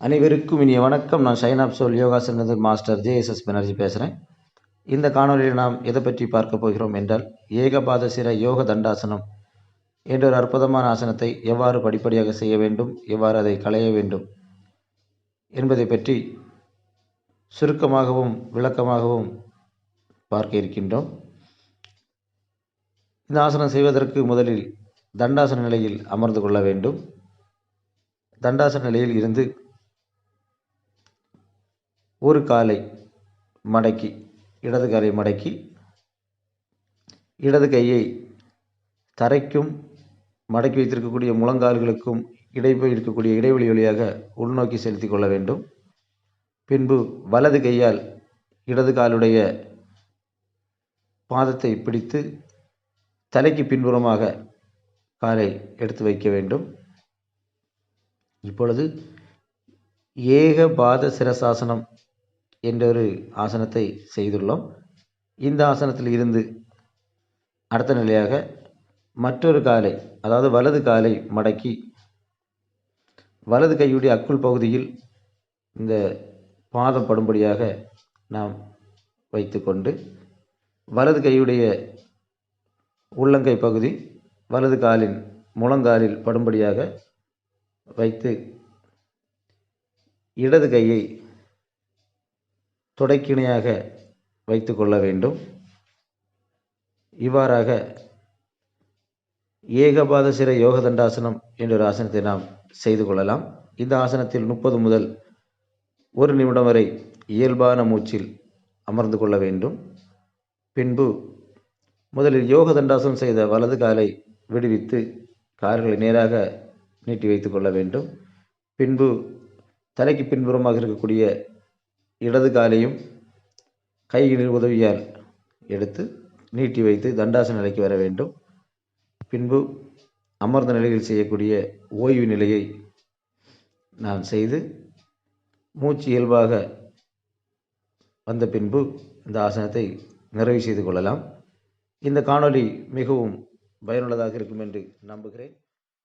அனைவருக்கும் இனிய வணக்கம். நான் Shine of Soul Yoga Centre master JSS Banerjee பேசுகிறேன். இந்த காணொலியில் நாம் எதை பற்றி பார்க்க போகிறோம் என்றால், ஏகபாத சிர யோக தண்டாசனம் என்ற ஒரு அற்புதமான ஆசனத்தை எவ்வாறு படிப்படியாக செய்ய வேண்டும், எவ்வாறு அதை களைய வேண்டும் என்பதை பற்றி சுருக்கமாகவும் விளக்கமாகவும் பார்க்க இருக்கின்றோம். இந்த ஆசனம் செய்வதற்கு முதலில் தண்டாசன நிலையில் அமர்ந்து கொள்ள வேண்டும். தண்டாசன நிலையில் இருந்து ஒரு காலை மடக்கி, இடது காலை மடக்கி, இடது கையை தரைக்கும் மடக்கி வைத்திருக்கக்கூடிய முழங்கால்களுக்கும் இருக்கக்கூடிய இடைவெளி வழியாக உள்நோக்கி செலுத்தி கொள்ள வேண்டும். பின்பு வலது கையால் இடது காலுடைய பாதத்தை பிடித்து தலைக்கு பின்புறமாக காலை எடுத்து வைக்க வேண்டும். இப்பொழுது ஏகபாத சிரசாசனம் என்ற ஒரு ஆசனத்தை செய்துள்ளோம். இந்த ஆசனத்தில் இருந்து அடுத்த நிலையாக மற்றொரு காலை, அதாவது வலது காலை மடக்கி வலது கையுடைய அக்குள் பகுதியில் இந்த பாதம் படும்படியாக நாம் வைத்துக்கொண்டு, வலது கையுடைய உள்ளங்கை பகுதி வலது காலின் முழங்காலில் படும்படியாக வைத்து இடது கையை தொடைக்கிணையாக வைத்து கொள்ள வேண்டும். இவ்வாறாக ஏகபாத சிர யோக தண்டாசனம் என்ற ஒரு ஆசனத்தை நாம் செய்து கொள்ளலாம். இந்த ஆசனத்தில் 30 முதல் 1 நிமிடம் வரை இயல்பான மூச்சில் அமர்ந்து கொள்ள வேண்டும். பின்பு முதலில் யோக தண்டாசனம் செய்த வலது காலை விடுவித்து கால்களை நேராக நீட்டி வைத்து கொள்ள வேண்டும். பின்பு தலைக்கு பின்புறமாக இருக்கக்கூடிய இடது காலையும் கைகளின் உதவியால் எடுத்து நீட்டி வைத்து தண்டாசன நிலைக்கு வர வேண்டும். பின்பு அமர்ந்த நிலையில் செய்யக்கூடிய ஓய்வு நிலையை நாம் செய்து மூச்சு இயல்பாக வந்த பின்பு இந்த ஆசனத்தை நிறைவு செய்து கொள்ளலாம். இந்த காணொளி மிகவும் பயனுள்ளதாக இருக்கும் என்று நம்புகிறேன்.